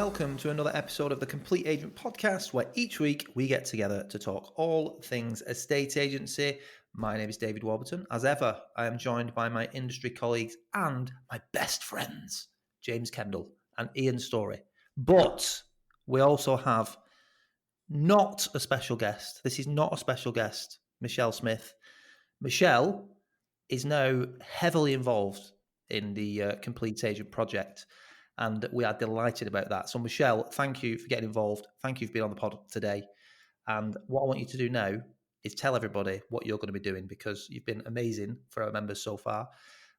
welcome to another episode of the Complete Agent Podcast, where each week we get together to talk all things estate agency. My name is David Warburton. As ever, I am joined by my industry colleagues and my best friends, James Kendall and Ian Storey. But we also have not a special guest. This is not a special guest, Michelle Smith. Michelle is now heavily involved in the Complete Agent project, and we are delighted about that. So, Michelle, thank you for getting involved. Thank you for being on the pod today. And what I want you to do now is tell everybody what you're going to be doing, because you've been amazing for our members so far,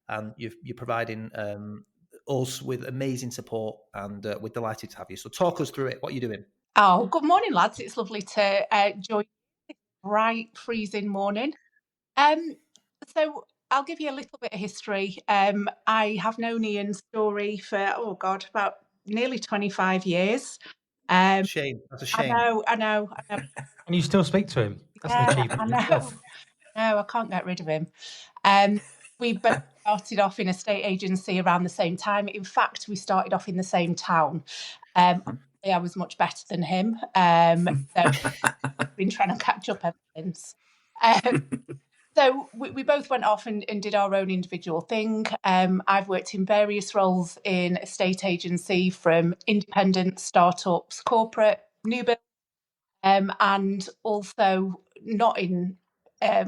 and you're providing us with amazing support, and we're delighted to have you. So talk us through it. What are you doing? Oh, good morning, lads. It's lovely to join this bright, freezing morning. So I'll give you a little bit of history. I have known Ian Storey for, about nearly 25 years. Shame. That's a shame. I know. And you still speak to him? That's an achievement. I know. No, I can't get rid of him. We both started off in a estate agency around the same time. In fact, we started off in the same town. I was much better than him. So I've been trying to catch up ever since. So we both went off and did our own individual thing. I've worked in various roles in estate agency, from independent, startups, corporate, new build, and also not in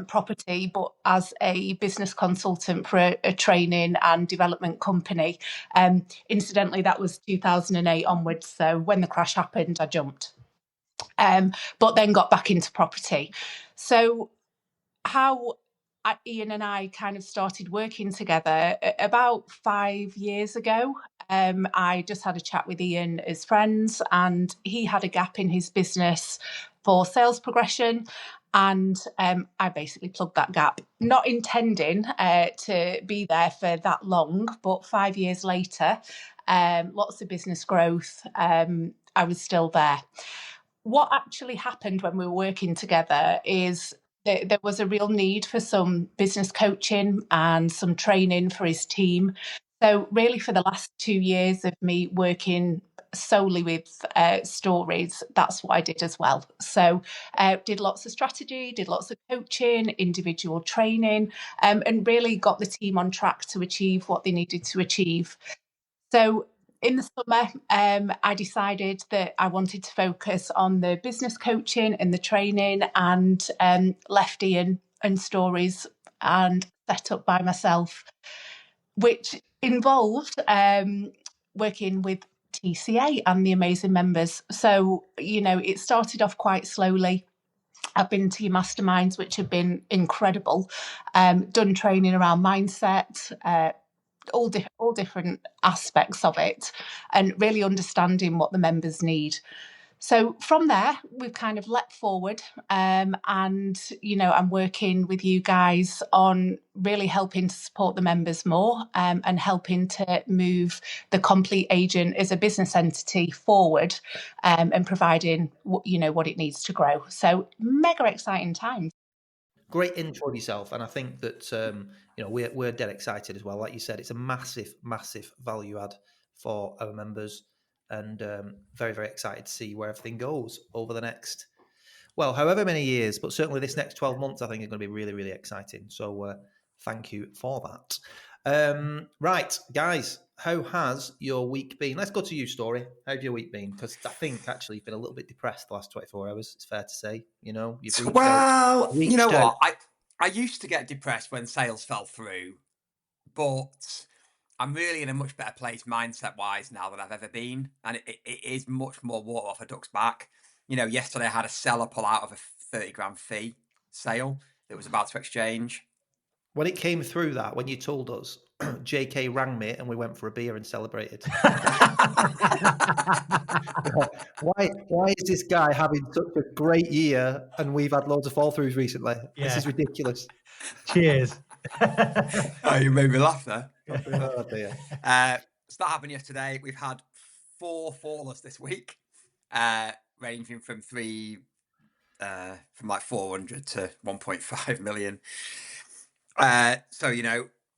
property, but as a business consultant for a training and development company. Incidentally, that was 2008 onwards. So when the crash happened, I jumped, but then got back into property. So how Ian and I kind of started working together about 5 years ago. I just had a chat with Ian as friends, and he had a gap in his business for sales progression. And I basically plugged that gap, not intending to be there for that long, but 5 years later, lots of business growth, I was still there. What actually happened when we were working together is that there was a real need for some business coaching and some training for his team. So really, for the last 2 years of me working solely with stories, that's what I did as well. So did lots of strategy, did lots of coaching, individual training, and really got the team on track to achieve what they needed to achieve. So in the summer, I decided that I wanted to focus on the business coaching and the training, and left Ian and Stories and set up by myself, which involved working with TCA and the amazing members. So, it started off quite slowly. I've been to your masterminds, which have been incredible, done training around mindset, all different aspects of it, and really understanding what the members need. So from there, we've kind of leapt forward, and I'm working with you guys on really helping to support the members more, and helping to move the Complete Agent as a business entity forward, and providing what it needs to grow. So mega exciting times. Great intro of yourself, and I think that we're dead excited as well. Like you said, it's a massive value add for our members, and very, very excited to see where everything goes over the next, however many years, but certainly this next 12 months, I think is going to be really, really exciting. So thank you for that. Right, guys, how has your week been? Let's go to you, Storey. How's your week been? Because I think actually you've been a little bit depressed the last 24 hours. It's fair to say, you know what? I used to get depressed when sales fell through, but I'm really in a much better place mindset-wise now than I've ever been, and it is much more water off a duck's back. Yesterday I had a seller pull out of a 30 grand fee sale that was about to exchange. When it came through that, when you told us, JK rang me and we went for a beer and celebrated. Why is this guy having such a great year and we've had loads of fall throughs recently? Yeah. This is ridiculous. Cheers. Oh, you made me laugh there. Oh, dear. So that happened yesterday. We've had 4 fallers this week, ranging from like 400 to 1.5 million. So,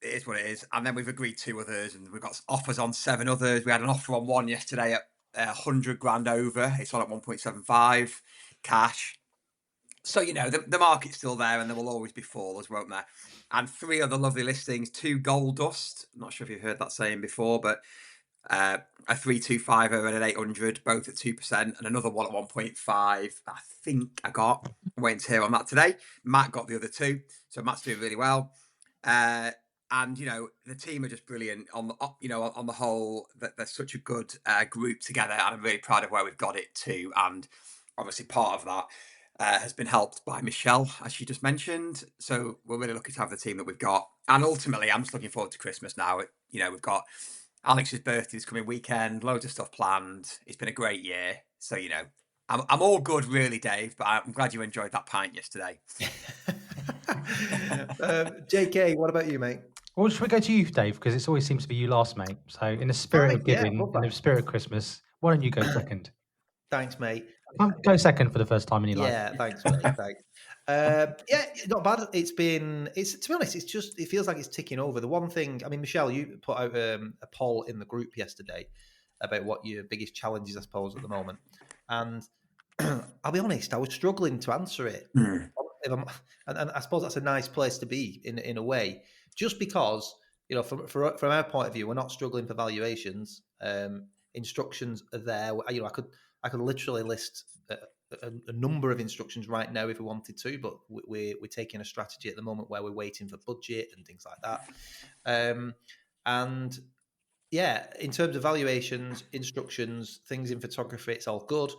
it is what it is. And then we've agreed 2 others, and we've got offers on 7 others. We had an offer on 1 yesterday at 100 grand over. It's on at 1.75 cash. So, you know, the market's still there and there will always be fallers, won't there? And 3 other lovely listings, 2 gold dust. I'm not sure if you've heard that saying before, but a 325 over at 800, both at 2%, and another one at 1.5. I think I got. I'm waiting to hear on that today. Matt got the other 2, so Matt's doing really well. And you know, the team are just brilliant on the, you know, on the whole. That they're such a good group together, and I'm really proud of where we've got it to. And obviously, part of that has been helped by Michelle, as she just mentioned. So we're really lucky to have the team that we've got. And ultimately, I'm just looking forward to Christmas now. You know, we've got Alex's birthday this coming weekend, loads of stuff planned. It's been a great year. So, you know, I'm all good, really, Dave, but I'm glad you enjoyed that pint yesterday. JK, what about you, mate? Well, should we go to you, Dave? Because it always seems to be you last, mate. So in the spirit of giving, in the spirit of Christmas, why don't you go second? Thanks, mate. Go second for the first time in your life. Yeah, thanks, mate. Thanks. Yeah, not bad. It's to be honest, it feels like it's ticking over. The one thing, I mean, Michelle, you put out a poll in the group yesterday about what your biggest challenges, I suppose, at the moment. And I'll be honest, I was struggling to answer it. And I suppose that's a nice place to be in a way, just because, you know, from our point of view, we're not struggling for valuations. Instructions are there. You know, I could literally list a number of instructions right now if we wanted to, but we're taking a strategy at the moment where we're waiting for budget and things like that. And yeah, in terms of valuations, instructions, things in photography, it's all good.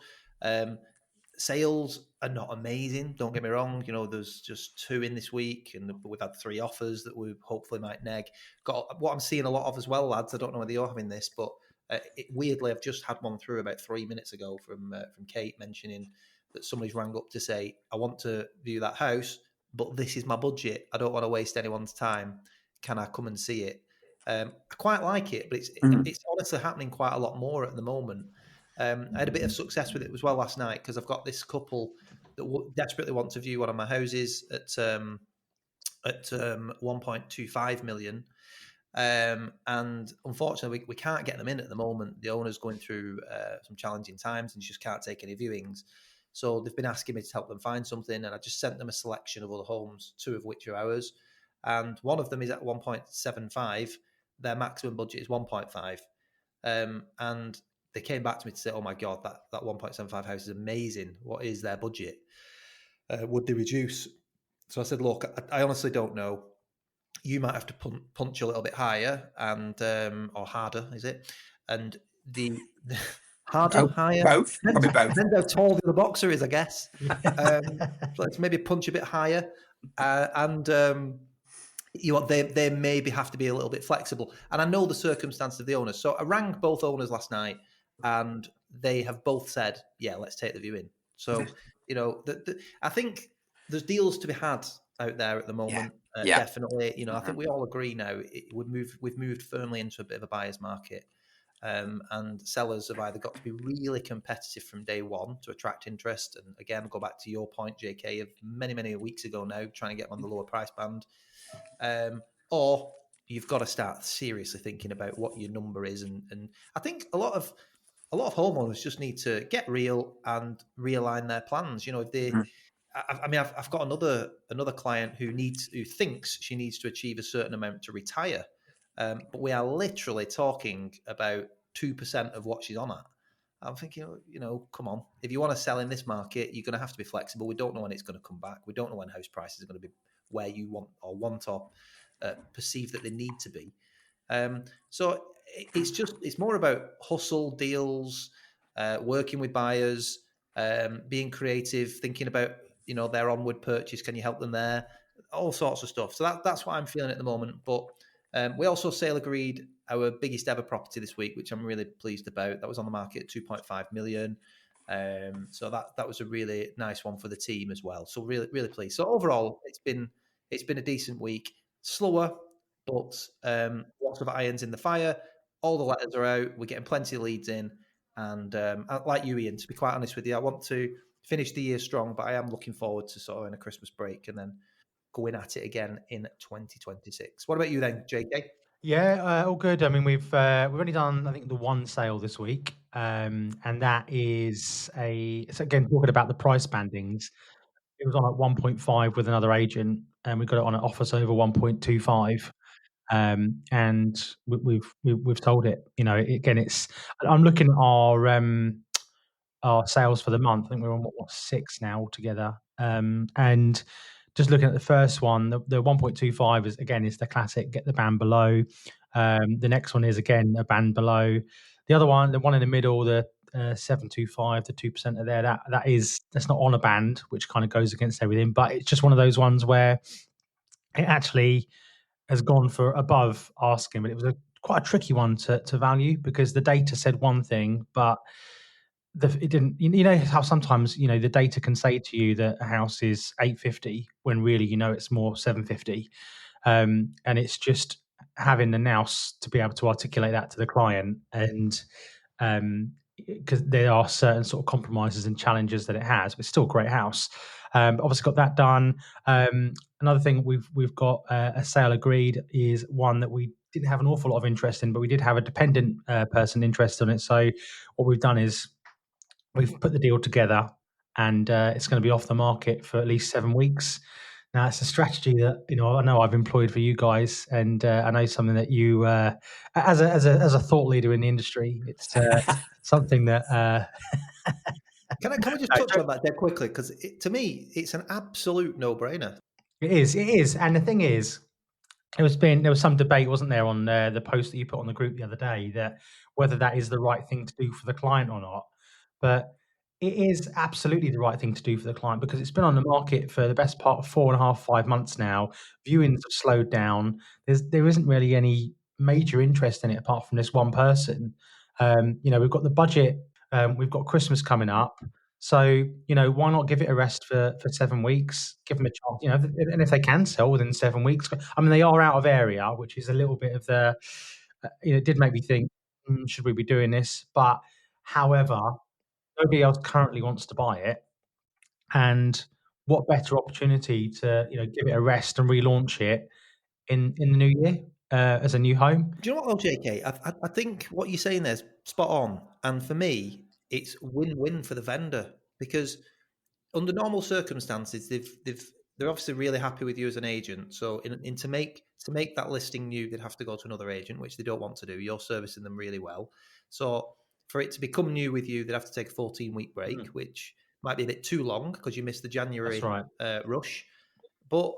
Sales are not amazing, don't get me wrong. You know, there's just 2 in this week, and we've had 3 offers that we hopefully might neg. Got what I'm seeing a lot of as well, lads. I don't know whether you're having this, but weirdly, I've just had one through about 3 minutes ago from Kate mentioning that somebody's rang up to say, I want to view that house, but this is my budget. I don't want to waste anyone's time. Can I come and see it? I quite like it, but it's honestly happening quite a lot more at the moment. I had a bit of success with it as well last night because I've got this couple that desperately want to view one of my houses at 1.25 million. And unfortunately, we can't get them in at the moment. The owner's going through some challenging times and just can't take any viewings. So they've been asking me to help them find something, and I just sent them a selection of other homes, 2 of which are ours. And one of them is at 1.75. Their maximum budget is 1.5. And they came back to me to say, oh my God, that 1.75 house is amazing. What is their budget? Would they reduce? So I said, look, I honestly don't know. You might have to punch a little bit higher and or harder, is it? And the harder, higher, both, probably both. Depends how tall the boxer is, I guess. So let's maybe punch a bit higher, and they maybe have to be a little bit flexible. And I know the circumstances of the owners, so I rang both owners last night, and they have both said, "Yeah, let's take the viewing." So you know, I think there's deals to be had out there at the moment. Definitely, you know, I think we all agree now. We've moved firmly into a bit of a buyer's market, and sellers have either got to be really competitive from day one to attract interest. And again, go back to your point, JK, of many weeks ago now, trying to get them on the lower price band, or you've got to start seriously thinking about what your number is. And I think a lot of homeowners just need to get real and realign their plans. You know, if they I mean, I've got another client who thinks she needs to achieve a certain amount to retire, but we are literally talking about 2% of what she's on at. I'm thinking, you know, come on. If you want to sell in this market, you're going to have to be flexible. We don't know when it's going to come back. We don't know when house prices are going to be where you want or perceive that they need to be. So it's more about hustle, deals, working with buyers, being creative, thinking about, you know, their onward purchase. Can you help them there? All sorts of stuff. So that's what I'm feeling at the moment. But we also sale agreed our biggest ever property this week, which I'm really pleased about. That was on the market at 2.5 million. So that was a really nice one for the team as well. So really pleased. So overall, it's been a decent week. Slower, but lots of irons in the fire. All the letters are out. We're getting plenty of leads in. And like you, Ian, to be quite honest with you, I want to finish the year strong, but I am looking forward to sort of in a Christmas break and then going at it again in 2026. What about you then, JK? Yeah, all good. I mean, we've only done, I think, the one sale this week, and that is so again, talking about the price bandings. It was on at 1.5 with another agent, and we got it on at offers over 1.25. And we've sold it. You know, again, I'm looking at our sales for the month. I think we're on what 6 now altogether. And just looking at the first one, the 1.25 is the classic, get the band below. The next one is again a band below. The other one, the one in the middle, the 725, the 2% are there. That's not on a band, which kind of goes against everything. But it's just one of those ones where it actually has gone for above asking, but it was quite a tricky one to value because the data said one thing, but it didn't. You know how sometimes the data can say to you that a house is 850 when really it's more 750, and it's just having the nous to be able to articulate that to the client, and because there are certain sort of compromises and challenges that it has, but it's still a great house. Obviously got that done. Another thing we've got a sale agreed is one that we didn't have an awful lot of interest in, but we did have a dependent person interested in it. So what we've done is we've put the deal together, and it's going to be off the market for at least 7 weeks. Now, it's a strategy that I know I've employed for you guys, and I know something that you, as a thought leader in the industry, it's something that. Can we just touch on that there quickly? Because to me, it's an absolute no-brainer. It is, and the thing is, there was some debate, wasn't there, on the post that you put on the group the other day, that whether that is the right thing to do for the client or not. But it is absolutely the right thing to do for the client because it's been on the market for the best part of 4.5, 5 months now. Viewings have slowed down. There isn't really any major interest in it apart from this one person. We've got the budget. We've got Christmas coming up. So, why not give it a rest for 7 weeks? Give them a chance, and if they can sell within 7 weeks, I mean, they are out of area, which is a little bit of it did make me think, should we be doing this? But however, nobody else currently wants to buy it. And what better opportunity to, give it a rest and relaunch it in the new year as a new home? Do you know what, JK? I think what you're saying there is spot on. And for me, it's win-win for the vendor because under normal circumstances, they're obviously really happy with you as an agent. So to make that listing new, they'd have to go to another agent, which they don't want to do. You're servicing them really well. So for it to become new with you, they'd have to take a 14-week break, which might be a bit too long because you missed the January rush. But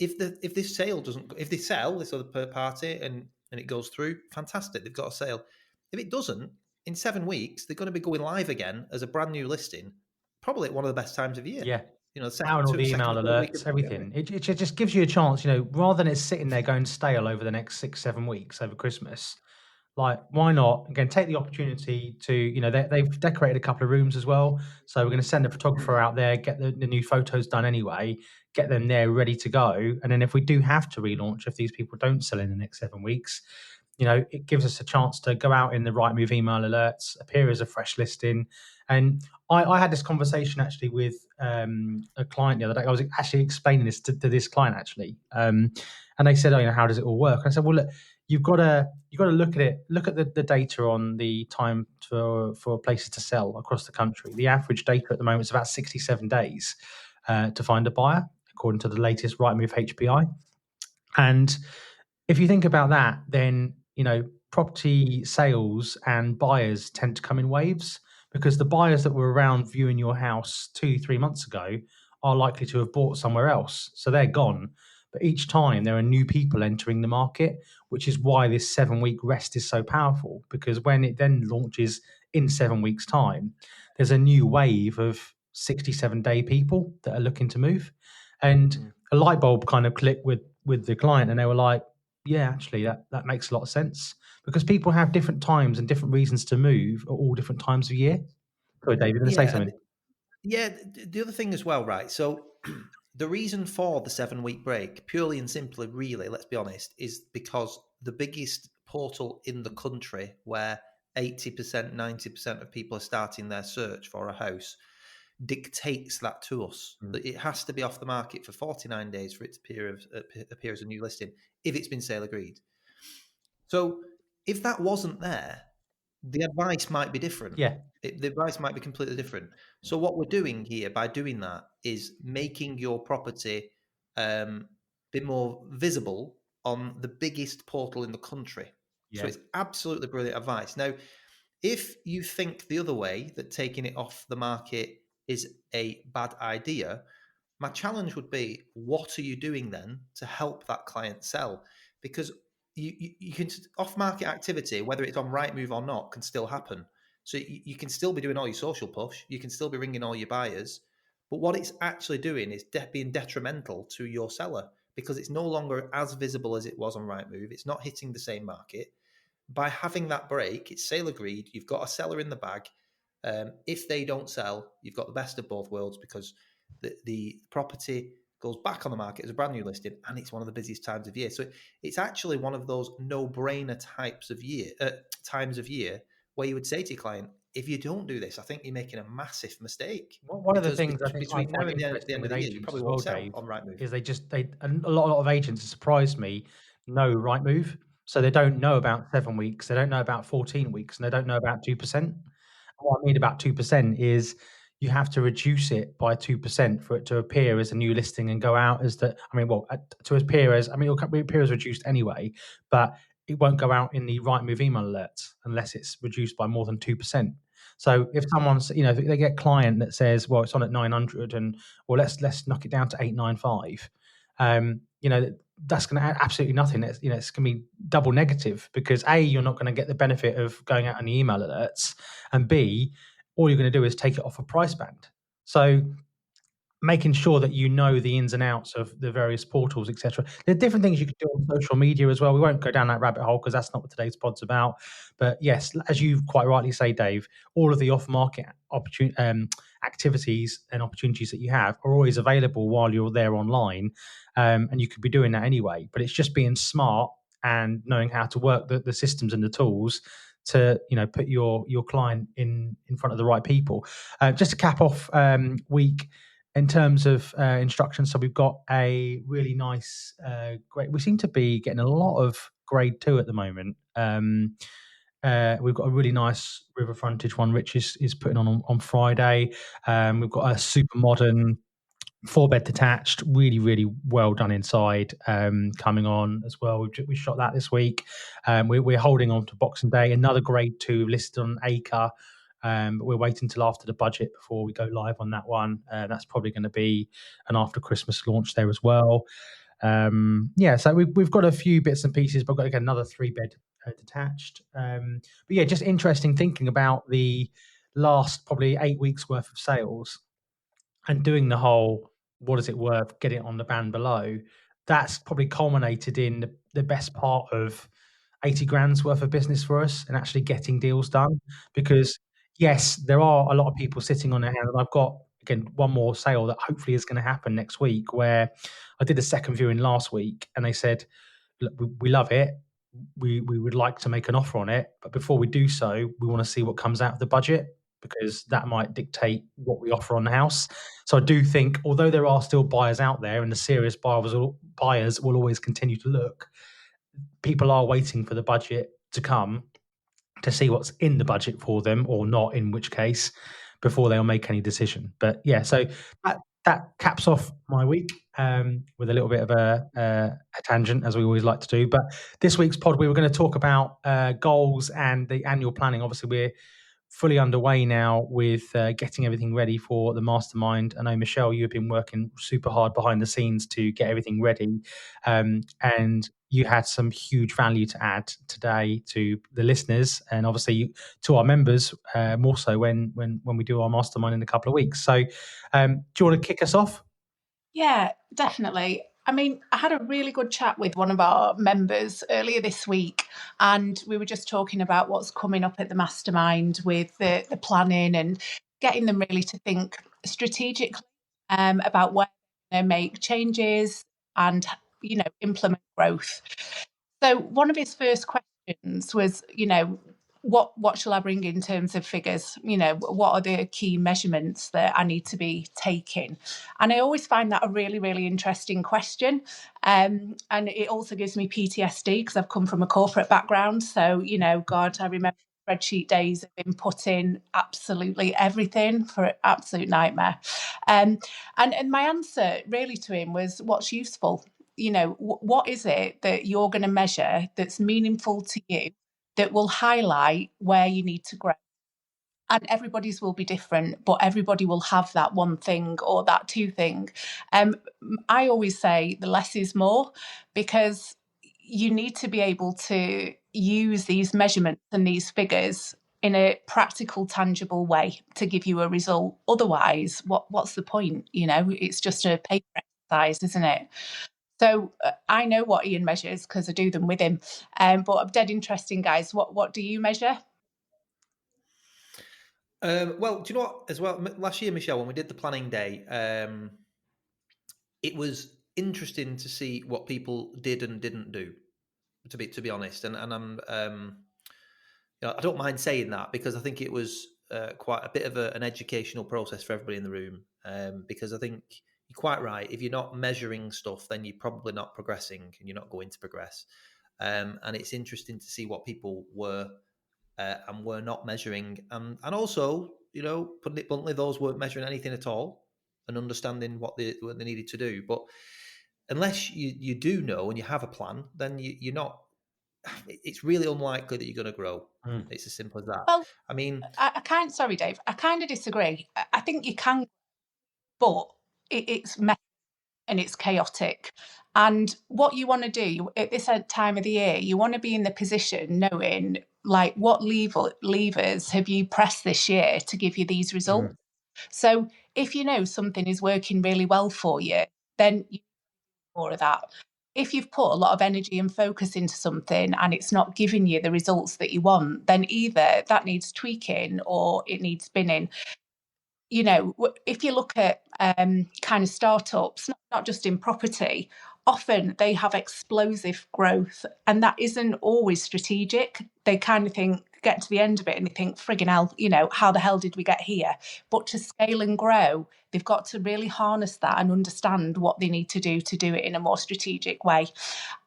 if they sell this other party and it goes through, fantastic, they've got a sale. If it doesn't, in 7 weeks, they're going to be going live again as a brand new listing, probably at one of the best times of year. Yeah. Second, all the email alerts, everything. It just gives you a chance, rather than it sitting there going stale over the next 6-7 weeks over Christmas. Like, why not? Again, take the opportunity to, they've decorated a couple of rooms as well. So we're going to send a photographer out there, get the new photos done anyway, get them there ready to go. And then if we do have to relaunch, if these people don't sell in the next 7 weeks, it gives us a chance to go out in the Rightmove email alerts, appear as a fresh listing. And I had this conversation actually with a client the other day. I was actually explaining this to this client actually. And they said, how does it all work? And I said, well, look, you've got to look at it. Look at the data on the time for places to sell across the country. The average data at the moment is about 67 days to find a buyer, according to the latest Rightmove HPI. And if you think about that, then property sales and buyers tend to come in waves because the buyers that were around viewing your house 2-3 months ago are likely to have bought somewhere else, so they're gone. But each time there are new people entering the market, which is why this 7-week rest is so powerful, because when it then launches in 7 weeks' time, there's a new wave of 67-day people that are looking to move. And a light bulb kind of clicked with the client, and they were like, yeah, actually, that makes a lot of sense, because people have different times and different reasons to move at all different times of year. Sorry, David, going to say something? The other thing as well, right? So the reason for the 7-week break, purely and simply, really, let's be honest, is because the biggest portal in the country where 80%, 90% of people are starting their search for a house dictates that to us. That it has to be off the market for 49 days for it to appear as a new listing if it's been sale agreed. So if that wasn't there, the advice might be different. Yeah. The advice might be completely different. So what we're doing here by doing that is making your property be more visible on the biggest portal in the country. Yeah. So it's absolutely brilliant advice. Now, if you think the other way, that taking it off the market is a bad idea, my challenge would be, what are you doing then to help that client sell? Because you can, off-market activity, whether it's on Rightmove or not, can still happen. So you can still be doing all your social push, you can still be ringing all your buyers, but what it's actually doing is being detrimental to your seller, because it's no longer as visible as it was on Rightmove. It's not hitting the same market. By having that break, it's sale agreed. You've got a seller in the bag. If they don't sell, you've got the best of both worlds, because the property goes back on the market as a brand new listing, and it's one of the busiest times of year. So it's actually one of those no-brainer times of year where you would say to your client, if you don't do this, I think you're making a massive mistake. One of the things I think between I now find and the interesting end with of the year, you agents probably as well, won't sell Dave, on Rightmove. is a lot of agents, it surprised me, know Rightmove. So they don't know about 7 weeks, they don't know about 14 weeks, and they don't know about 2%. What I mean about 2% is you have to reduce it by 2% for it to appear as a new listing and go out as to appear as, it'll appear as reduced anyway, but it won't go out in the Rightmove email alerts unless it's reduced by more than 2%. So if someone's, if they get a client that says, well, it's on at 900 and, well, let's knock it down to 895, that's going to add absolutely nothing. It's going to be double negative, because A, you're not going to get the benefit of going out on the email alerts, and B, all you're going to do is take it off a price band. So making sure that you know the ins and outs of the various portals, etc. There are different things you can do on social media as well. We won't go down that rabbit hole because that's not what today's pod's about. But yes, as you quite rightly say, Dave, all of the off-market activities and opportunities that you have are always available while you're there online, and you could be doing that anyway. But it's just being smart and knowing how to work the systems and the tools to put your client in front of the right people. Just to cap off week in terms of instructions, so we've got a really nice grade. We seem to be getting a lot of grade 2 at the moment. We've got a really nice river frontage one, Rich is putting on Friday. We've got a super modern 4-bed detached, really, really well done inside, coming on as well. We shot that this week. We're holding on to Boxing Day. Another grade 2 listed on Acre, but we're waiting till after the budget before we go live on that one. That's probably going to be an after Christmas launch there as well. So we've got a few bits and pieces, but we've got to get another 3-bed detached. But yeah, just interesting thinking about the last probably 8 weeks worth of sales and doing the whole, what is it worth, get it on the band below. That's probably culminated in the best part of 80 grand's worth of business for us and actually getting deals done. Because yes, there are a lot of people sitting on their hand, and I've got, again, one more sale that hopefully is going to happen next week, where I did a second viewing last week and they said, look, we love it. We would like to make an offer on it, but before we do so, we want to see what comes out of the budget, because that might dictate what we offer on the house. So I do think, although there are still buyers out there and the serious buyers will always continue to look, people are waiting for the budget to come to see what's in the budget for them or not, in which case, before they'll make any decision. But yeah, so that caps off my week with a little bit of a tangent, as we always like to do. But this week's pod, we were going to talk about goals and the annual planning. Obviously, we're fully underway now with getting everything ready for the mastermind. I know, Michelle, you've been working super hard behind the scenes to get everything ready, and you had some huge value to add today to the listeners, and obviously to our members, more so when we do our mastermind in a couple of weeks. So do you want to kick us off? Yeah, definitely. I had a really good chat with one of our members earlier this week, and we were just talking about what's coming up at the mastermind with the planning and getting them really to think strategically about where they're going to make changes and, implement growth. So one of his first questions was, what shall I bring in terms of figures? What are the key measurements that I need to be taking? And I always find that a really, really interesting question. And it also gives me PTSD because I've come from a corporate background. So, God, I remember spreadsheet days of inputting absolutely everything for an absolute nightmare. And my answer really to him was, what's useful? What is it that you're going to measure that's meaningful to you, that will highlight where you need to grow? And everybody's will be different, but everybody will have that one thing or that two thing. I always say the less is more, because you need to be able to use these measurements and these figures in a practical, tangible way to give you a result. Otherwise, what's the point? It's just a paper exercise, isn't it? So I know what Ian measures because I do them with him. But I'm dead interesting, guys. What do you measure? Well, do you know what? As well, last year, Michelle, when we did the planning day, it was interesting to see what people did and didn't do. To be honest, and I'm I don't mind saying that, because I think it was quite a bit of an educational process for everybody in the room. Because I think you're quite right. If you're not measuring stuff, then you're probably not progressing, and you're not going to progress. And it's interesting to see what people were and were not measuring, and also, putting it bluntly, those weren't measuring anything at all and understanding what they needed to do. But unless you do know and you have a plan, then you're not. It's really unlikely that you're going to grow. It's as simple as that. Well, I mean, sorry, Dave, I kind of disagree. I think you can, but it's messy and it's chaotic. And what you want to do at this time of the year, you want to be in the position knowing, like, what levers have you pressed this year to give you these results. So if you know something is working really well for you, then you do more of that. If you've put a lot of energy and focus into something and it's not giving you the results that you want, then either that needs tweaking or it needs spinning. If you look at kind of startups, not just in property, often they have explosive growth, and that isn't always strategic. They kind of get to the end of it and they think, friggin' hell, how the hell did we get here? But to scale and grow, they've got to really harness that and understand what they need to do it in a more strategic way.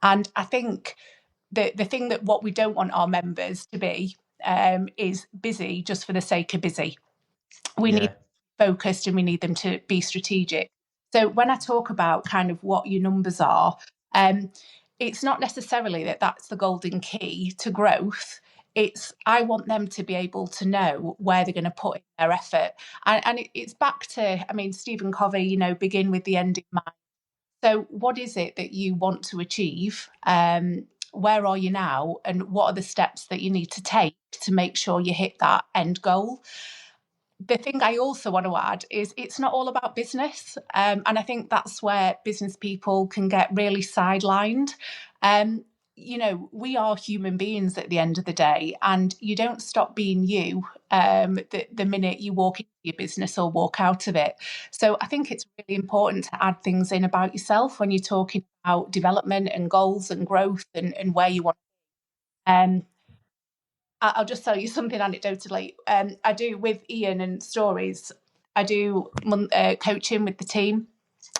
And I think the thing that what we don't want our members to be is busy just for the sake of busy. We need focused and we need them to be strategic. So when I talk about kind of what your numbers are, it's not necessarily that that's the golden key to growth. I want them to be able to know where they're going to put in their effort. And it's back to, Stephen Covey, begin with the end in mind. So what is it that you want to achieve? Where are you now? And what are the steps that you need to take to make sure you hit that end goal? The thing I also want to add is it's not all about business. And I think that's where business people can get really sidelined. We are human beings at the end of the day, and you don't stop being you the minute you walk into your business or walk out of it. So I think it's really important to add things in about yourself when you're talking about development and goals and growth and where you want to be. I'll just tell you something anecdotally. I do with Ian and Stories, I do coaching with the team.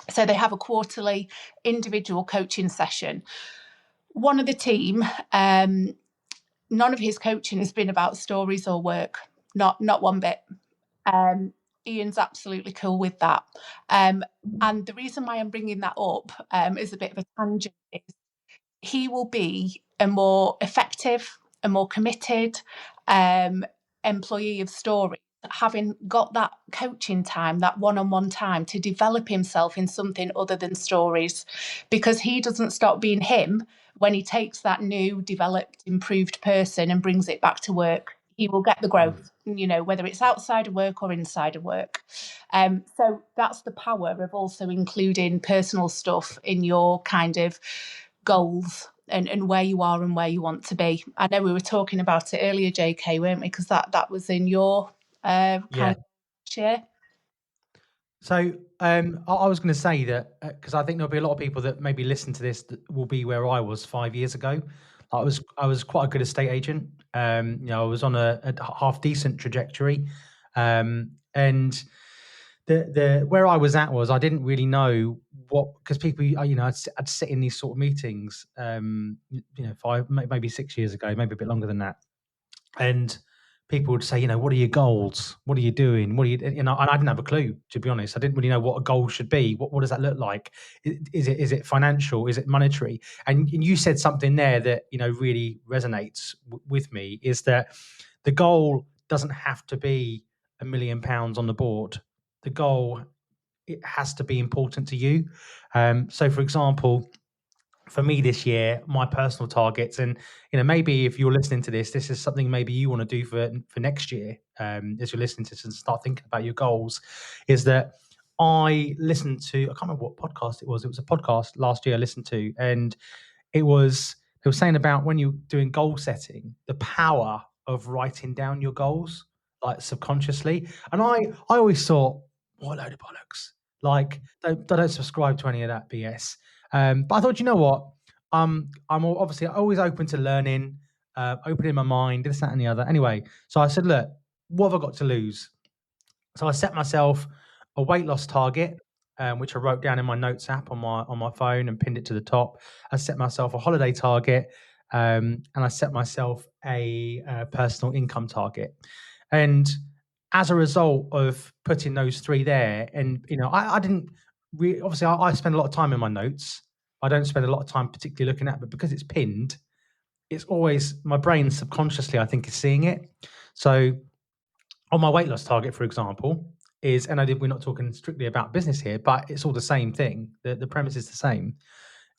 So they have a quarterly individual coaching session. One of the team, none of his coaching has been about stories or work, not one bit. Ian's absolutely cool with that. And the reason why I'm bringing that up is a bit of a tangent. Is he will be a more effective, a more committed employee of Storey, having got that coaching time, that one-on-one time to develop himself in something other than stories, because he doesn't stop being him when he takes that new, developed, improved person and brings it back to work. He will get the growth, whether it's outside of work or inside of work. So that's the power of also including personal stuff in your kind of goals and where you are and where you want to be. I know we were talking about it earlier, JK, weren't we? Because that was in your kind of share. So I was going to say that because I think there'll be a lot of people that maybe listen to this that will be where I was 5 years ago. I was quite a good estate agent. I was on a half decent trajectory, and the where I was at was I didn't really know what, because people, I'd sit in these sort of meetings, 5, maybe 6 years ago, maybe a bit longer than that, and people would say, what are your goals? What are you doing? What are you, and I didn't have a clue, to be honest. I didn't really know what a goal should be. What does that look like? Is it financial? Is it monetary? And you said something there that, really resonates with me, is that the goal doesn't have to be £1 million on the board. The goal, it has to be important to you. So for example, for me this year, my personal targets, and maybe if you're listening to this is something maybe you want to do for next year, as you're listening to this and start thinking about your goals, is that I listened to, I can't remember what podcast it was. It was a podcast last year I listened to, and they were saying about when you're doing goal setting, the power of writing down your goals, like subconsciously. And I always thought, what a load of bollocks. Like, don't subscribe to any of that BS. But I thought, you know what? I'm obviously always open to learning, opening my mind, this, that, and the other. Anyway, so I said, look, what have I got to lose? So I set myself a weight loss target, which I wrote down in my notes app on my phone and pinned it to the top. I set myself a holiday target, and I set myself a personal income target. And as a result of putting those 3 there, and I didn't really, obviously I spend a lot of time in my notes. I don't spend a lot of time particularly looking at, but because it's pinned, it's always, my brain subconsciously, I think, is seeing it. So on my weight loss target, for example, is, and we're not talking strictly about business here, but it's all the same thing. The premise is the same.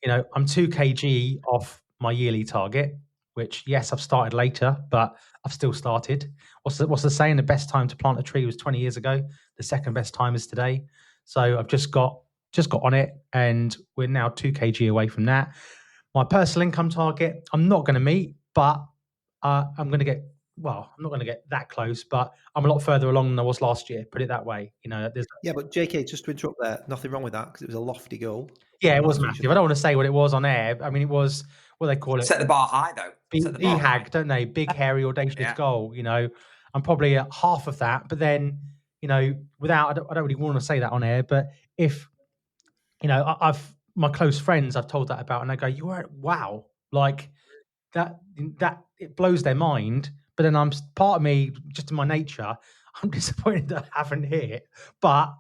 I'm 2 kg off my yearly target, which, yes, I've started later, but I've still started. What's the saying? The best time to plant a tree was 20 years ago. The second best time is today. So I've just got on it, and we're now 2 kg away from that. My personal income target, I'm not going to meet, but I'm going to get, well, I'm not going to get that close, but I'm a lot further along than I was last year. Put it that way. Yeah, but JK, just to interrupt there, nothing wrong with that, because it was a lofty goal. Yeah, it was massive. I don't want to say what it was on air. I mean, it was, what they call it. Set the bar high, though. BHAG, don't they? Big, hairy, audacious goal. I'm probably at half of that. But then, without, I don't really want to say that on air. But if, I've my close friends, I've told that about, and they go, "You were, wow, like that it blows their mind." But then I'm, part of me, just in my nature, I'm disappointed that I haven't hit. But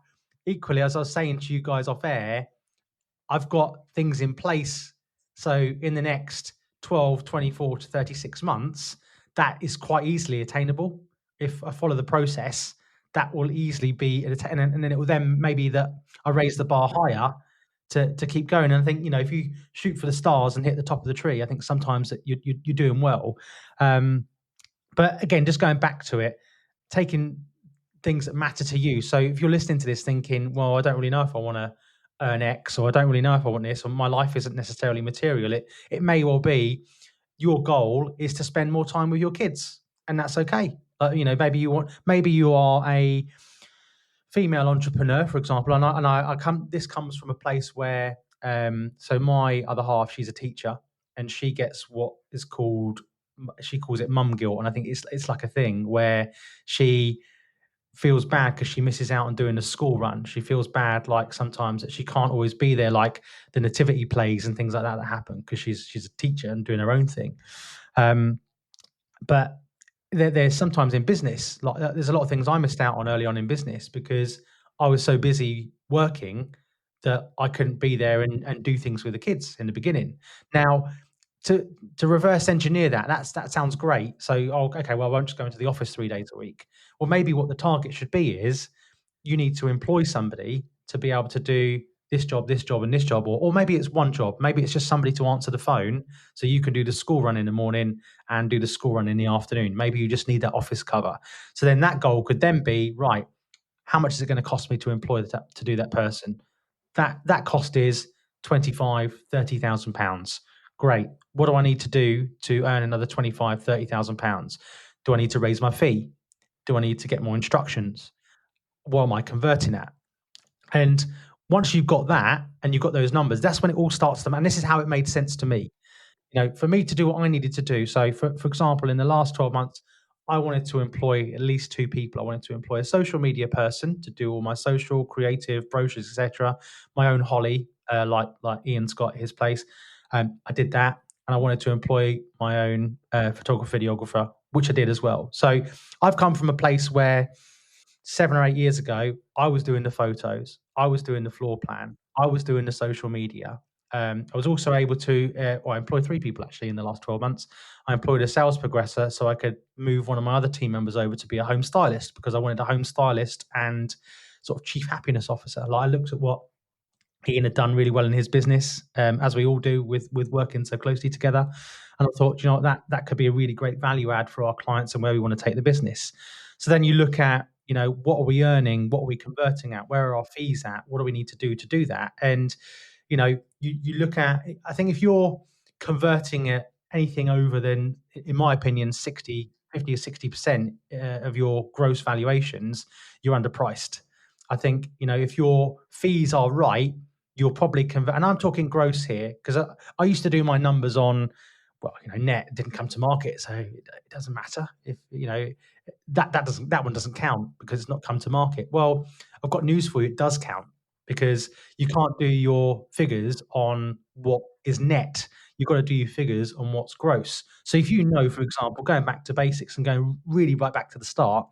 equally, as I was saying to you guys off air, I've got things in place. So in the next 12, 24 to 36 months, that is quite easily attainable. If I follow the process, that will easily be, and then it will then maybe that I raise the bar higher to keep going. And I think, if you shoot for the stars and hit the top of the tree, I think sometimes that you're doing well. But again, just going back to it, taking things that matter to you. So if you're listening to this thinking, well, I don't really know if I want to earn X, or I don't really know if I want this, or my life isn't necessarily material. It may well be your goal is to spend more time with your kids, and that's okay. Maybe you are a female entrepreneur, for example, and this comes from a place where, so my other half, she's a teacher, and she gets what is called, she calls it mum guilt, and I think it's like a thing where she feels bad because she misses out on doing the school run. She feels bad, like sometimes that she can't always be there, like the nativity plays and things like that happen because she's a teacher and doing her own thing. But there's sometimes in business, like there's a lot of things I missed out on early on in business because I was so busy working that I couldn't be there and do things with the kids in the beginning. Now, to reverse engineer that sounds great. So, okay, well, I won't just go into the office 3 days a week. Well, maybe what the target should be is you need to employ somebody to be able to do this job, and this job, or maybe it's one job. Maybe it's just somebody to answer the phone so you can do the school run in the morning and do the school run in the afternoon. Maybe you just need that office cover. So then that goal could then be, right, how much is it going to cost me to employ to do that person? That cost is £25,000-30,000. Great. What do I need to do to earn another £25,000-30,000? Do I need to raise my fee? Do I need to get more instructions? What am I converting at? And once you've got that and you've got those numbers, that's when it all starts to, and this is how it made sense to me. for me to do what I needed to do. So for example, in the last 12 months, I wanted to employ at least 2 people. I wanted to employ a social media person to do all my social, creative, brochures, etc. My own Holly, like Ian's got at his place. I did that, and I wanted to employ my own photographer, videographer, which I did as well. So I've come from a place where 7 or 8 years ago, I was doing the photos, I was doing the floor plan, I was doing the social media. I was also able to, I employed 3 people actually in the last 12 months. I employed a sales progressor so I could move one of my other team members over to be a home stylist, because I wanted a home stylist and sort of chief happiness officer. Like, I looked at what Ian had done really well in his business, as we all do with working so closely together. And I thought, that could be a really great value add for our clients and where we want to take the business. So then you look at, what are we earning? What are we converting at? Where are our fees at? What do we need to do that? And, you look at, I think if you're converting at anything over than, in my opinion, 50 or 60% of your gross valuations, you're underpriced. I think, if your fees are right, you'll probably convert. And I'm talking gross here, because I used to do my numbers on, net didn't come to market, so it doesn't matter if that one doesn't count because it's not come to market. Well, I've got news for you: it does count, because you can't do your figures on what is net. You've got to do your figures on what's gross. So if for example, going back to basics and going really right back to the start,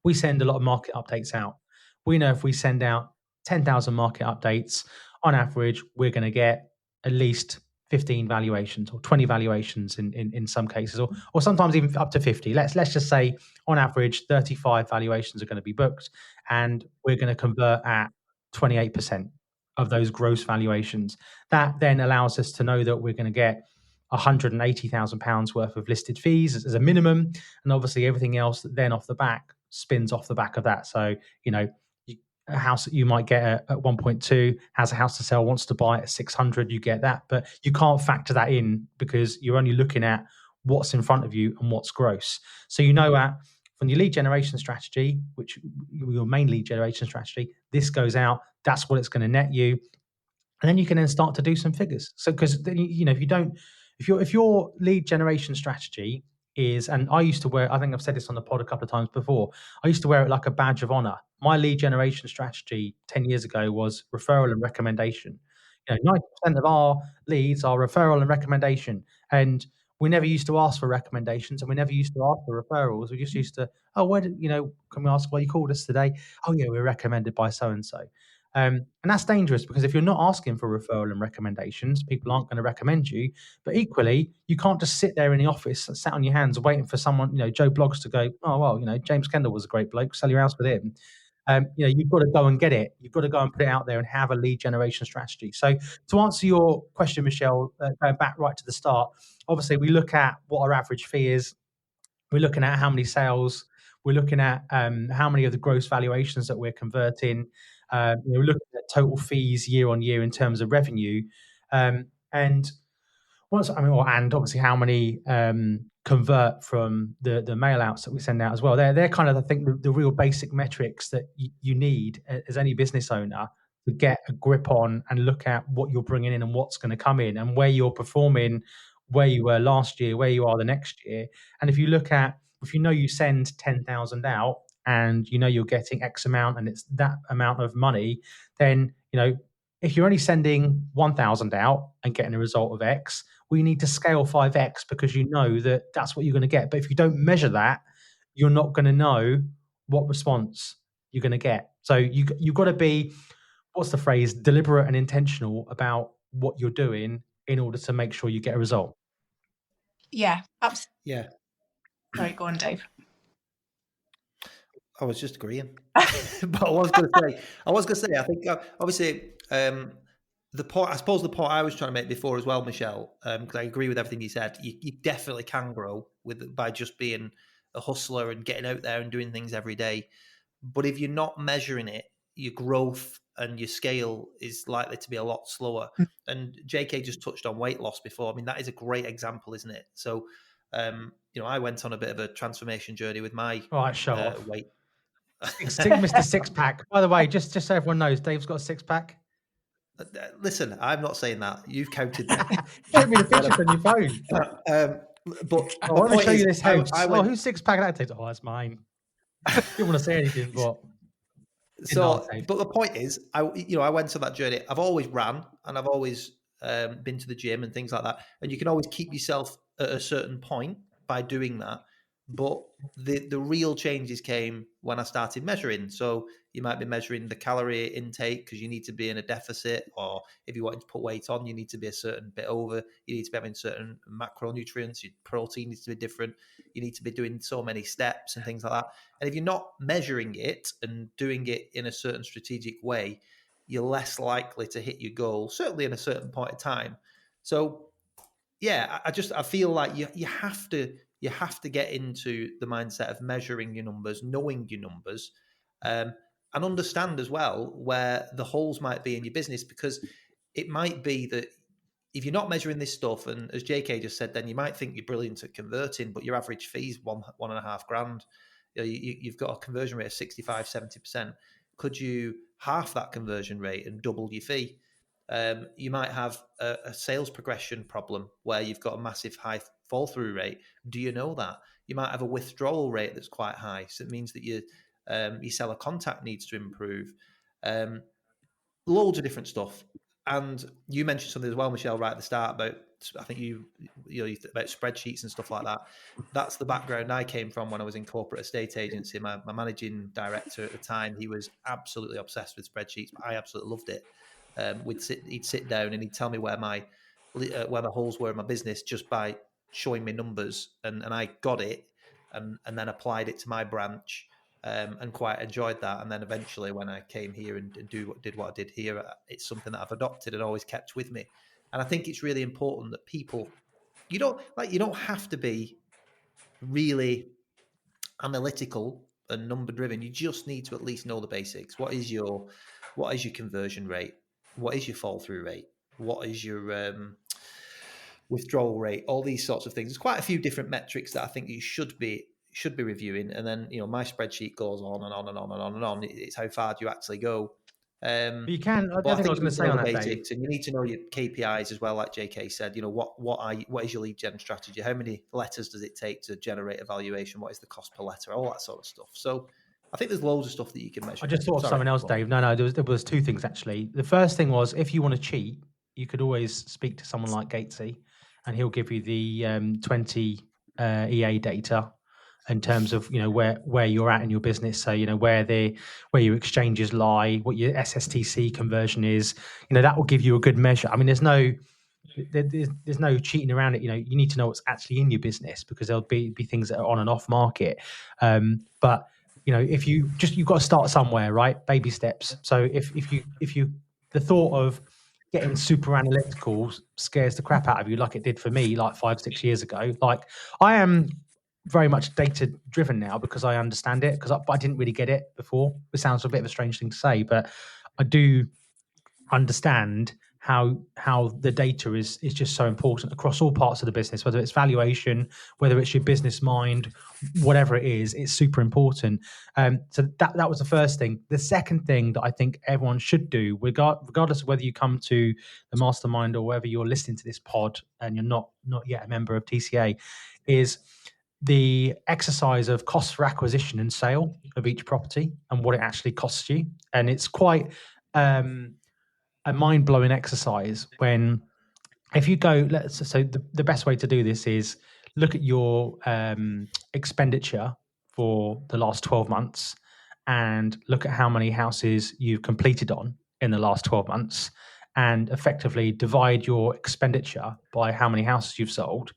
we send a lot of market updates out. We know if we send out 10,000 market updates, on average, we're going to get at least 15 valuations or 20 valuations in some cases, or sometimes even up to 50. Let's just say on average 35 valuations are going to be booked, and we're going to convert at 28% of those gross valuations. That then allows us to know that we're going to get £180,000 worth of listed fees as a minimum, and obviously everything else that then off the back spins off the back of that. So a house that you might get at 1.2 has a house to sell, wants to buy it at 600, you get that, but you can't factor that in because you're only looking at what's in front of you and what's gross. So from your lead generation strategy, which your main lead generation strategy, this goes out, that's what it's going to net you, and then you can then start to do some figures. So because if your lead generation strategy is, and I used to wear, I think I've said this on the pod a couple of times before, I used to wear it like a badge of honor. My lead generation strategy 10 years ago was referral and recommendation. 90% of our leads are referral and recommendation. And we never used to ask for recommendations, and we never used to ask for referrals. We just used to, can we ask why you called us today? Oh yeah, we're recommended by so-and-so. And that's dangerous, because if you're not asking for referral and recommendations, people aren't going to recommend you. But equally, you can't just sit there in the office, sat on your hands, waiting for someone, Joe Bloggs to go, oh, well, James Kendall was a great bloke, sell your house with him. You've got to go and get it. You've got to go and put it out there and have a lead generation strategy. So to answer your question, Michelle, going back right to the start, obviously we look at what our average fee is. We're looking at how many sales. We're looking at how many of the gross valuations that we're converting. We're looking at total fees year on year in terms of revenue, and obviously how many convert from the mail outs that we send out as well. They're kind of, I think, the real basic metrics that you need as any business owner to get a grip on and look at what you're bringing in and what's going to come in and where you're performing, where you were last year, where you are the next year. And if you send 10,000 out and you're getting X amount and it's that amount of money, then if you're only sending 1,000 out and getting a result of X, we need to scale 5X, because that's what you're going to get. But if you don't measure that, you're not going to know what response you're going to get. So you've got to be, what's the phrase, deliberate and intentional about what you're doing in order to make sure you get a result. Yeah, absolutely. Yeah. Sorry, go on, Dave. I was just agreeing. But I was going to say, I think obviously the point I was trying to make before as well, Michelle, because I agree with everything you said. You definitely can grow by just being a hustler and getting out there and doing things every day. But if you're not measuring it, your growth and your scale is likely to be a lot slower. And JK just touched on weight loss before. I mean, that is a great example, isn't it? So, I went on a bit of a transformation journey with my weight. Mr. Six Pack. By the way, just so everyone knows, Dave's got a 6-pack. Listen, I'm not saying that. You've counted them. Show me the picture on your phone. But I want to show you this house. Who's six-pack that takes? Oh, that's mine. I didn't want to say anything, but... So, but the point is, I went on that journey. I've always ran, and I've always been to the gym and things like that. And you can always keep yourself at a certain point by doing that. But the real changes came when I started measuring. So you might be measuring the calorie intake because you need to be in a deficit, or if you want to put weight on, you need to be a certain bit over. You need to be having certain macronutrients. Your protein needs to be different. You need to be doing so many steps and things like that. And if you're not measuring it and doing it in a certain strategic way, you're less likely to hit your goal, certainly in a certain point of time. So, yeah, I feel like you have to get into the mindset of measuring your numbers, knowing your numbers, and understand as well where the holes might be in your business, because it might be that if you're not measuring this stuff, and as JK just said, then you might think you're brilliant at converting, but your average fee is $1.5 grand. You've got a conversion rate of 65-70%. Could you half that conversion rate and double your fee? You might have a sales progression problem where you've got a massive high fall through rate. Do you know that? You might have a withdrawal rate that's quite high, so it means that your seller contact needs to improve. Loads of different stuff. And you mentioned something as well, Michelle, right at the start about, I think about spreadsheets and stuff like that. That's the background I came from when I was in corporate estate agency. My managing director at the time, he was absolutely obsessed with spreadsheets, but I absolutely loved it. He'd sit down and he'd tell me where the holes were in my business just by showing me numbers, and I got it and then applied it to my branch. And quite enjoyed that. And then eventually when I came here and did what I did here, it's something that I've adopted and always kept with me. And I think it's really important that people, you don't have to be really analytical and number driven. You just need to at least know the basics. What is your conversion rate? What is your fall through rate? What is your withdrawal rate? All these sorts of things. There's quite a few different metrics that I think you should be reviewing. And then, my spreadsheet goes on and on and on and on and on. It's how far do you actually go? You can. I think I was going to say on that, Dave. And you need to know your KPIs as well, like JK said. What is your lead gen strategy? How many letters does it take to generate a valuation? What is the cost per letter? All that sort of stuff. So I think there's loads of stuff that you can measure. I just thought of something else, Dave. No, there was two things actually. The first thing was, if you want to cheat, you could always speak to someone like Gatesy, and he'll give you the 20 EA data in terms of where you're at in your business. So where your exchanges lie, what your SSTC conversion is. That will give you a good measure. I mean, there's no cheating around it. You need to know what's actually in your business, because there'll be things that are on and off market. But you've got to start somewhere, right? Baby steps. So if the thought of getting super analytical scares the crap out of you, like it did for me, like 5-6 years ago. Like, I am very much data driven now because I understand it, because I didn't really get it before. It sounds a bit of a strange thing to say, but I do understand how the data is just so important across all parts of the business, whether it's valuation, whether it's your business mind, whatever it is, it's super important. So that was the first thing. The second thing that I think everyone should do, regardless of whether you come to the mastermind or whether you're listening to this pod and you're not yet a member of TCA, is the exercise of cost for acquisition and sale of each property and what it actually costs you. And it's quite a mind-blowing exercise if you go, the best way to do this is look at your expenditure for the last 12 months and look at how many houses you've completed on in the last 12 months and effectively divide your expenditure by how many houses you've sold.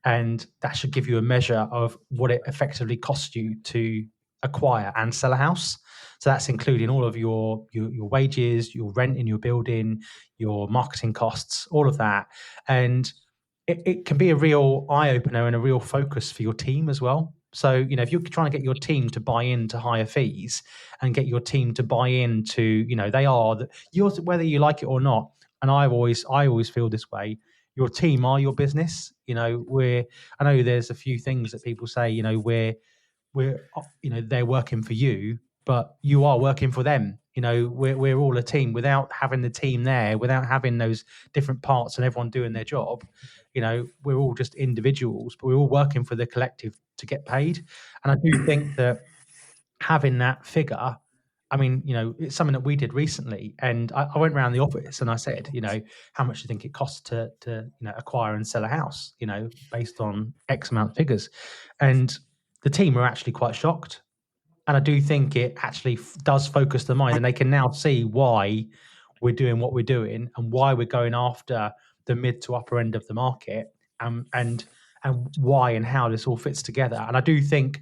And that should give you a measure of what it effectively costs you to acquire and sell a house. So that's including all of your wages, your rent in your building, your marketing costs, all of that. And it can be a real eye-opener and a real focus for your team as well. So, if you're trying to get your team to buy into higher fees and get your team to buy into, they are yours, whether you like it or not. And I always feel this way. Your team are your business. I know there's a few things that people say, we're they're working for you, but you are working for them. we're all a team. Without having the team there, without having those different parts and everyone doing their job, we're all just individuals, but we're all working for the collective to get paid. And I do think that having that figure, I mean, it's something that we did recently, and I went around the office and I said, how much do you think it costs to acquire and sell a house, based on X amount of figures, and the team were actually quite shocked. And I do think it actually does focus the mind, and they can now see why we're doing what we're doing and why we're going after the mid to upper end of the market, and why and how this all fits together. And I do think,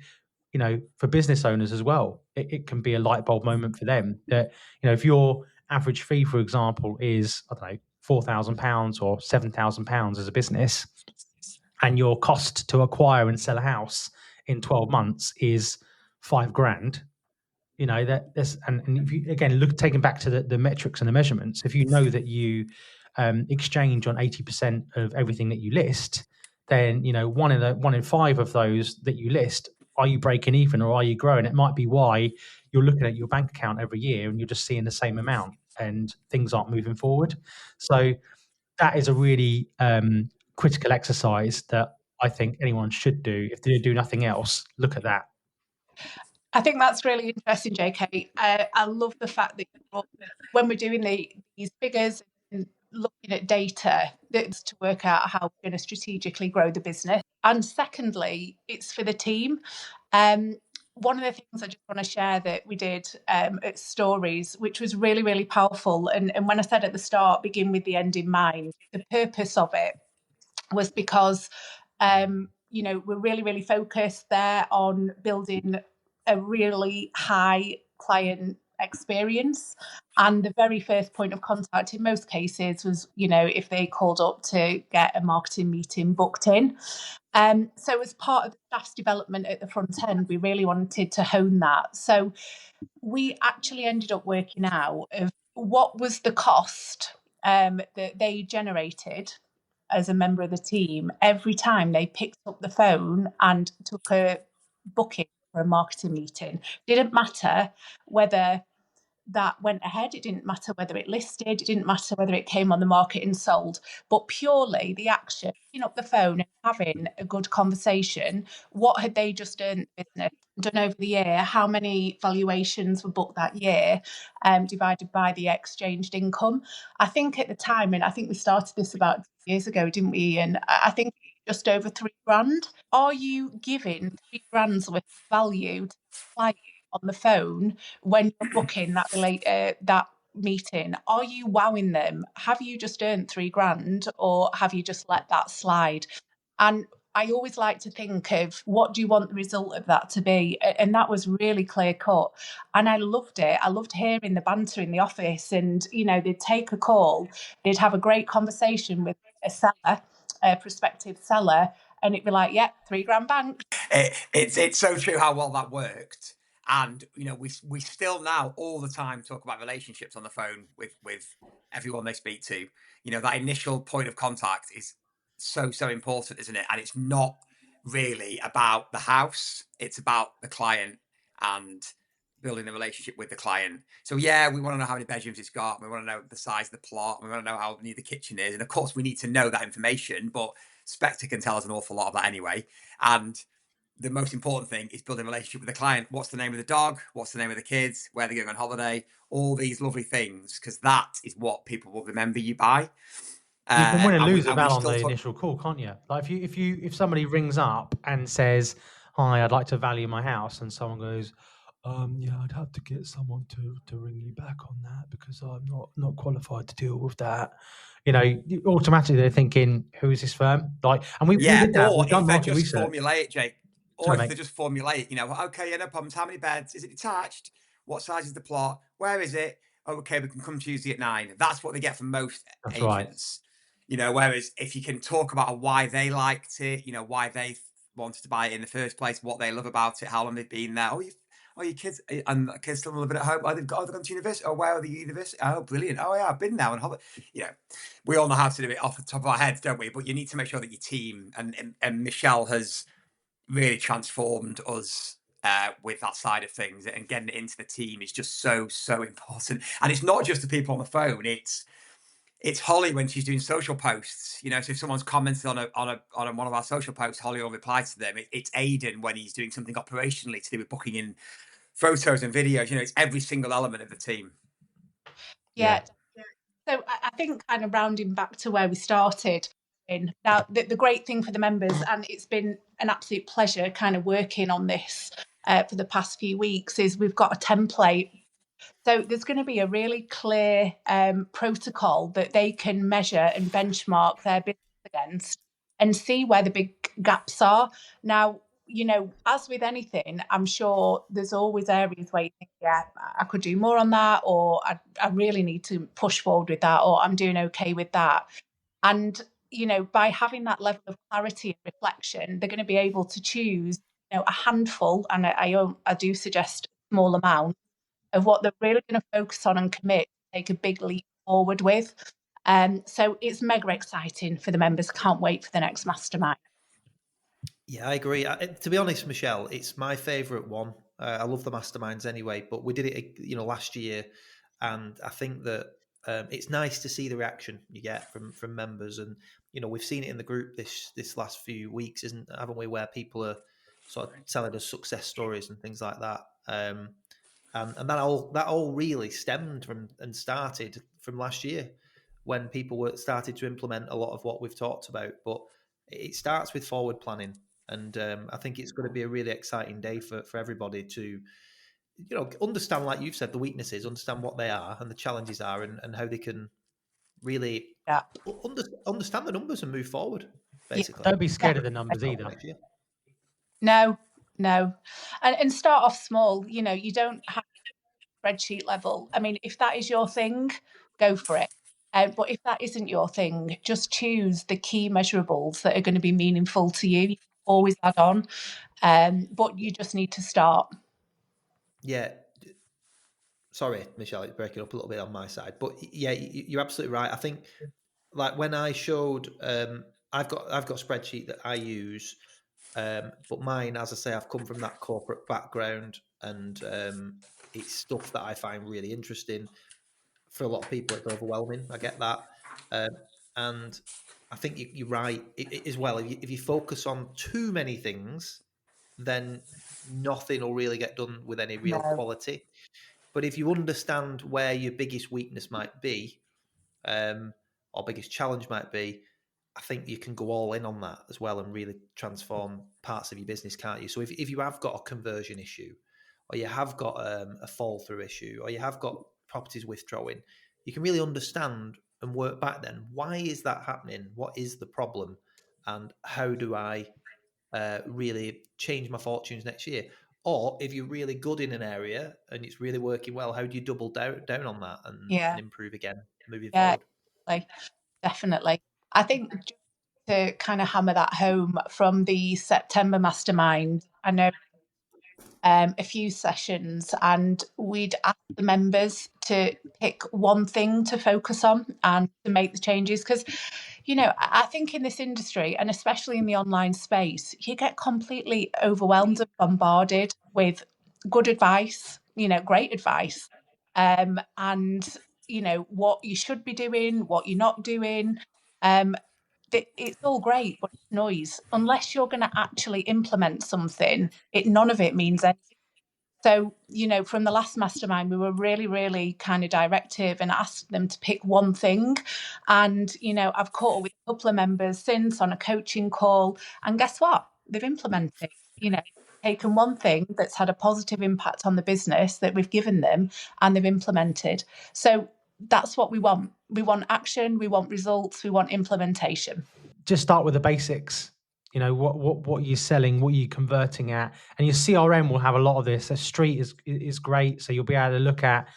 for business owners as well, it can be a light bulb moment for them that, if your average fee, for example, is, I don't know, £4,000 or £7,000 as a business, and your cost to acquire and sell a house in 12 months is £5,000, that there's, and if you, again, taking back to the metrics and the measurements, if you know that you exchange on 80% of everything that you list, then, one in five of those that you list, are you breaking even or are you growing? It might be why you're looking at your bank account every year and you're just seeing the same amount and things aren't moving forward. So that is a really critical exercise that I think anyone should do. If they do nothing else, look at that. I think that's really interesting, JK. I love the fact that when we're doing these figures and looking at data, that's to work out how we're going to strategically grow the business. And secondly, it's for the team. One of the things I just want to share that we did at Stories, which was really, really powerful. And when I said at the start, begin with the end in mind, the purpose of it was because, we're really, really focused there on building a really high client experience. And the very first point of contact in most cases was, if they called up to get a marketing meeting booked in. So as part of the staff's development at the front end, we really wanted to hone that. So we actually ended up working out of what was the cost that they generated as a member of the team every time they picked up the phone and took a booking for a marketing meeting. Didn't matter whether that went ahead, it didn't matter whether it listed, it didn't matter whether it came on the market and sold, but purely the action, picking up the phone and having a good conversation. What had they just earned business, done over the year, how many valuations were booked that year, divided by the exchanged income. I think at the time, and I think we started this about 2 years ago, didn't we? And I think just over £3,000. Are you giving £3,000 worth of value to the client on the phone when you're booking that meeting? Are you wowing them? Have you just earned £3,000 or have you just let that slide? And I always like to think of what do you want the result of that to be? And that was really clear cut. And I loved it. I loved hearing the banter in the office, and, they'd take a call, they'd have a great conversation with a seller, a prospective seller, and it'd be like, yeah, £3,000 bank. It's so true how well that worked. And, we still now all the time talk about relationships on the phone with everyone they speak to. That initial point of contact is so important, isn't it? And it's not really about the house. It's about the client and building a relationship with the client. So yeah, we want to know how many bedrooms it's got. We want to know the size of the plot. We want to know how near the kitchen is. And of course we need to know that information, but Spectre can tell us an awful lot of that anyway. And the most important thing is building a relationship with the client. What's the name of the dog? What's the name of the kids? Where they're going on holiday? All these lovely things, because that is what people will remember you by. You can win and lose a val on the initial call, can't you? Like if somebody rings up and says, "Hi, I'd like to value my house," and someone goes, "Yeah, I'd have to get someone to ring you back on that because I'm not qualified to deal with that." Automatically they're thinking, "Who is this firm?" Like, and we did that. Or We've done if they're market just research. formulaic, Jake. Or if they're just formulaic, okay, yeah, no problems. How many beds? Is it detached? What size is the plot? Where is it? Okay, we can come Tuesday at 9. That's what they get from most agents. Right. Whereas if you can talk about why they liked it, why they wanted to buy it in the first place, what they love about it, how long they've been there. Your kids and the kids still living at home. They've gone to university. Oh, where are the university? Oh, brilliant. Oh, yeah, I've been there on holiday. We all know how to do it off the top of our heads, don't we? But you need to make sure that your team and Michelle has really transformed us with that side of things, and getting it into the team is just so important. And it's not just the people on the phone; it's Holly when she's doing social posts. So if someone's commented on one of our social posts, Holly will reply to them. It's Aidan when he's doing something operationally to do with booking in photos and videos. It's every single element of the team. Yeah. So I think kind of rounding back to where we started. Now, the great thing for the members, and it's been an absolute pleasure kind of working on this for the past few weeks, is we've got a template. So there's going to be a really clear protocol that they can measure and benchmark their business against and see where the big gaps are. Now, as with anything, I'm sure there's always areas where you think, yeah, I could do more on that, or I really need to push forward with that, or I'm doing okay with that. And, by having that level of clarity and reflection, they're going to be able to choose, a handful, and I do suggest a small amount of what they're really going to focus on and commit, take a big leap forward with. So it's mega exciting for the members. Can't wait for the next mastermind. Yeah, I agree. To be honest, Michelle, it's my favourite one. I love the masterminds anyway, but we did it, last year, and I think that it's nice to see the reaction you get from members, and we've seen it in the group this last few weeks, haven't we? Where people are sort of telling us success stories and things like that, and that all really stemmed from and started from last year when people started to implement a lot of what we've talked about. But it starts with forward planning. And I think it's going to be a really exciting day for everybody to, understand, like you've said, the weaknesses, understand what they are and the challenges are, and how they can really understand the numbers and move forward, basically. Don't be scared of the numbers either. No. And start off small. You don't have spreadsheet level. I mean, if that is your thing, go for it. But if that isn't your thing, just choose the key measurables that are going to be meaningful to you. You can always add on, but you just need to start. Yeah. Sorry, Michelle, it's breaking up a little bit on my side. But yeah, you're absolutely right. I think, like when I showed, I've got a spreadsheet that I use, but mine, as I say, I've come from that corporate background, and it's stuff that I find really interesting. For a lot of people, it's overwhelming. I get that. And I think you're right as well. If you focus on too many things, then nothing will really get done with any real quality. But if you understand where your biggest weakness might be, or biggest challenge might be, I think you can go all in on that as well and really transform parts of your business, can't you? So if you have got a conversion issue, or you have got a fall through issue, or you have got properties withdrawing, you can really understand and work back then. Why is that happening? What is the problem? And how do I really change my fortunes next year? Or if you're really good in an area and it's really working well, how do you double down on that and improve again moving forward? Definitely. I think just to kind of hammer that home from the September mastermind, I know a few sessions, and we'd ask the members to pick one thing to focus on and to make the changes, because I think in this industry, and especially in the online space, you get completely overwhelmed and bombarded with good advice, great advice, and what you should be doing, what you're not doing. It's all great, but it's noise. Unless you're going to actually implement something, none of it means anything. So, from the last mastermind, we were really, really kind of directive and asked them to pick one thing. And, I've caught up with a couple of members since on a coaching call. And guess what? They've implemented, taken one thing that's had a positive impact on the business that we've given them, and they've implemented. So that's what we want. We want action, we want results, we want implementation. Just start with the basics. What you're selling, what you're converting at, and your CRM will have a lot of this. A street is great, so you'll be able to look at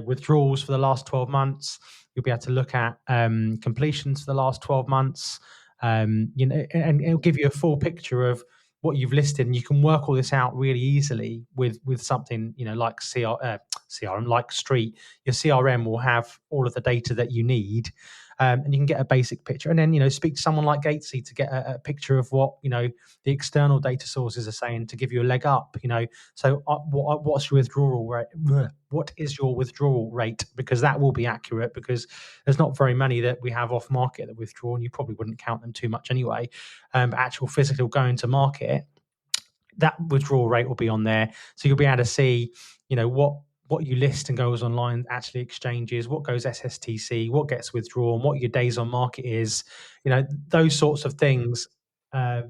withdrawals for the last 12 months. You'll be able to look at completions for the last 12 months. And it'll give you a full picture of what you've listed, and you can work all this out really easily with something like CRM, like Street. Your CRM will have all of the data that you need. and you can get a basic picture, and then speak to someone like Gatesy to get a picture of what the external data sources are saying to give you a leg up. So what's your withdrawal rate? What is your withdrawal rate? Because that will be accurate, because there's not very many that we have off market that withdraw, and you probably wouldn't count them too much anyway. But actual physical going to market, that withdrawal rate will be on there, so you'll be able to see what you list and goes online actually exchanges, what goes SSTC, what gets withdrawn, what your days on market is. Those sorts of things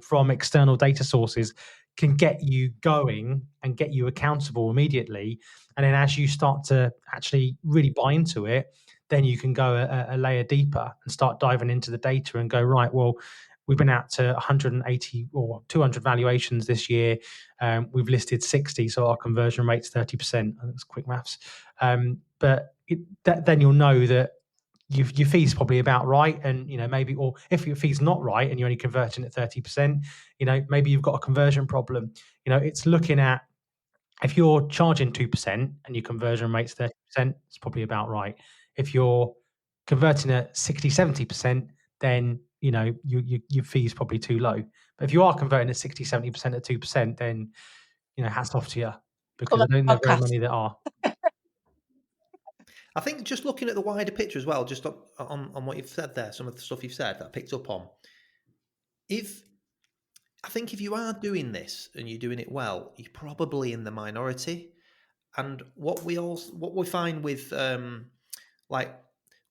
from external data sources can get you going and get you accountable immediately. And then as you start to actually really buy into it, then you can go a layer deeper and start diving into the data and go, right, well, we've been out to 180 or 200 valuations this year. We've listed 60, so our conversion rate's 30%. That's quick maths. But then you'll know that your fee's probably about right, and maybe, or if your fee's not right and you're only converting at 30%, maybe you've got a conversion problem. It's looking at, if you're charging 2% and your conversion rate's 30%, it's probably about right. If you're converting at 60-70%, then your fee is probably too low. But if you are converting at 60-70% at 2%, then hats off to you, because I don't know very many that are. I think just looking at the wider picture as well, just on what you've said there, some of the stuff you've said that I picked up on. I think if you are doing this and you're doing it well, you're probably in the minority. And what we find with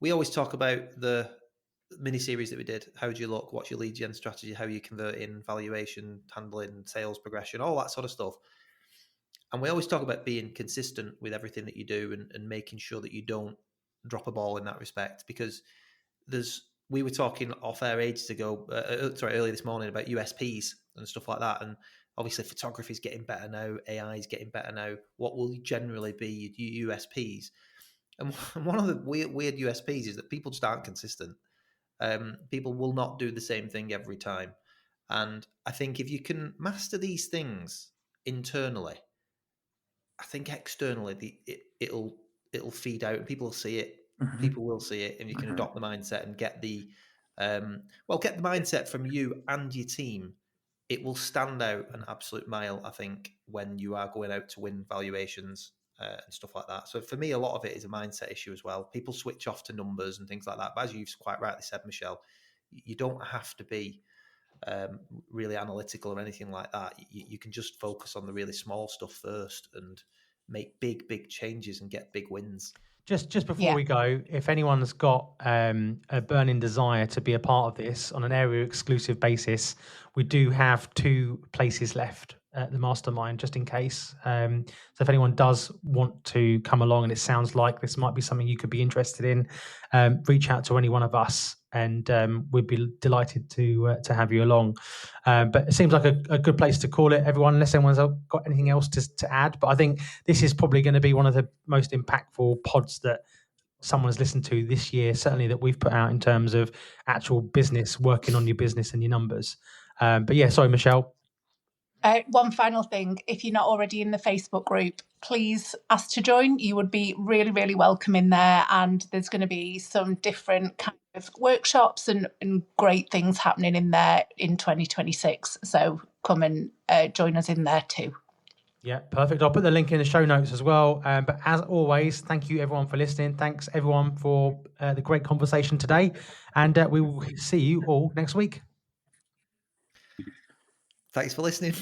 we always talk about the mini-series that we did, how do you look, what's your lead gen strategy, how you convert in valuation, handling, sales progression, all that sort of stuff. And we always talk about being consistent with everything that you do and making sure that you don't drop a ball in that respect, because we were talking off air ages ago, earlier this morning, about USPs and stuff like that. And obviously photography is getting better now, AI is getting better now. What will generally be your USPs? And one of the weird USPs is that people just aren't consistent. People will not do the same thing every time. And I think if you can master these things internally, I think externally it'll feed out and people will see it. Mm-hmm. People will see it, and you can adopt the mindset and get the mindset from you and your team. It will stand out an absolute mile, I think, when you are going out to win valuations and stuff like that. So for me, a lot of it is a mindset issue as well. People switch off to numbers and things like that. But as you've quite rightly said, Michelle, you don't have to be really analytical or anything like that. You can just focus on the really small stuff first and make big changes and get big wins. Just before we go, if anyone's got a burning desire to be a part of this on an area exclusive basis, we do have 2 places left at the mastermind, just in case. So if anyone does want to come along and it sounds like this might be something you could be interested in, reach out to any one of us, and we'd be delighted to have you along. But it seems like a good place to call it, everyone, unless anyone's got anything else to add. But I think this is probably going to be one of the most impactful pods that someone's listened to this year, certainly that we've put out in terms of actual business, working on your business and your numbers. But yeah, sorry, Michelle. One final thing, if you're not already in the Facebook group, please ask to join. You would be really, really welcome in there. And there's going to be some different kind of workshops and great things happening in there in 2026. So come and join us in there too. Yeah, perfect. I'll put the link in the show notes as well. But as always, thank you everyone for listening. Thanks everyone for the great conversation today. And we will see you all next week. Thanks for listening.